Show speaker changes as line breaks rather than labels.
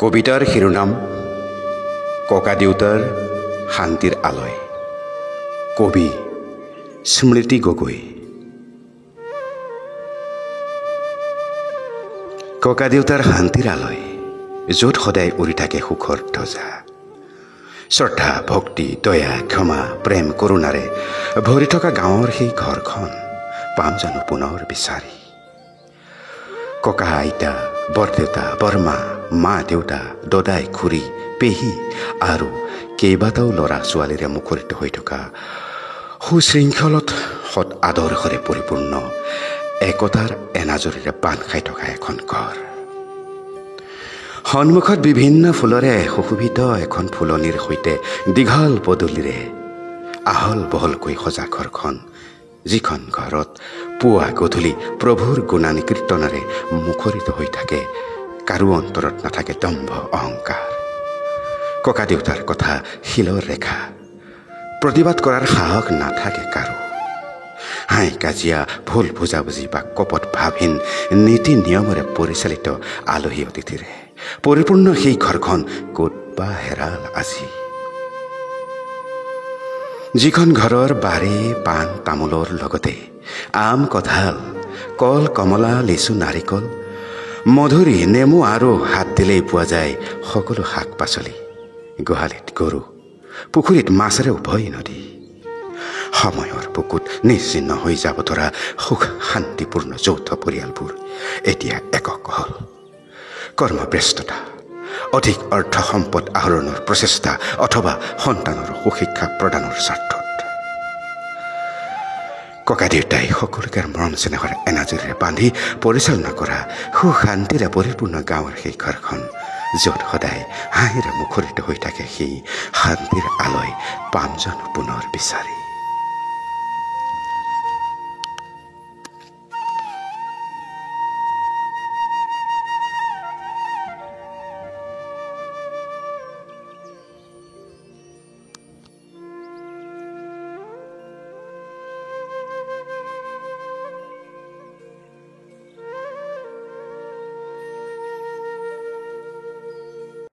কবিতাৰ শিৰোনাম ককা দেউতাৰ শান্তিৰ আলয়। কবি স্মৃতি গগৈ। ককা দেউতাৰ শান্তিৰ আলয়, য'ত সদায় উৰি থাকে সুখৰ ধ্বজা। শ্ৰদ্ধা, ভক্তি, দয়া, ক্ষমা, প্ৰেম, কৰুণাৰে ভৰি থকা গাঁৱৰ সেই ঘৰখন পাম জানো পুনৰ বিচাৰি। ককা আইতা, বৰদেউতা, বৰমা, মা দেউতা, দদাই, খুৰী, পেহী আৰু কেইবাটাও ল'ৰা ছোৱালীৰে মুখৰিত হৈ থকা সুশৃংখলত সৎ আদৰ্শৰে পৰিপূৰ্ণ একতাৰ এনাজৰীৰে বান্ধ খাই থকা এখন ঘৰ। সন্মুখত বিভিন্ন ফুলৰে সুশোভিত এখন ফুলনিৰ সৈতে দীঘল পদূলিৰে আহল বহলকৈ সজা ঘৰখন, যিখন ঘৰত পুৱা গধূলি প্ৰভুৰ গুণানী কীৰ্তনেৰে মুখৰিত হৈ থাকে। কাৰো অন্তৰত নাথাকে দম্ভ অহংকাৰ। ককা দেউতাৰ কথা শিলৰ ৰেখা, প্ৰতিবাদ কৰাৰ সাহস নাথাকে কাৰো। হাই কাজিয়া, ভুল বুজাবুজি বা কপট ভাৱহীন নীতি নিয়মেৰে পৰিচালিত আলহী অতিথিৰে পৰিপূৰ্ণ সেই ঘৰখন ক'ত বা হেৰাল আজি। যিখন ঘৰৰ বাৰী পাণ তামোলৰ লগতে আম, কঁঠাল, কল, কমলা, লিচু, নাৰিকল, মধুৰি, নেমু আৰু হাত দিলেই পোৱা যায় সকলো শাক পাচলি, গোহালিত গৰু, পুখুৰীত মাছেৰে উভৈ নদী। সময়ৰ বুকুত নিশ্চিন্ন হৈ যাব ধৰা সুখ শান্তিপূৰ্ণ যৌথ পৰিয়ালবোৰ এতিয়া একক হ'ল। কৰ্মব্যস্ততা, অধিক অৰ্থ সম্পদ আহৰণৰ প্ৰচেষ্টা অথবা সন্তানৰ সুশিক্ষা প্ৰদানৰ স্বাৰ্থত ককা দেউতাই সকলোকে মৰম চেনেহৰ এনাজৰীৰে বান্ধি পৰিচালনা কৰা সুশান্তিৰে পৰিপূৰ্ণ গাঁৱৰ সেই ঘৰখন, য'ত সদায় হাঁহিৰে মুখৰিত হৈ থাকে সেই শান্তিৰ আলয় পাম জানো পুনৰ বিচাৰি।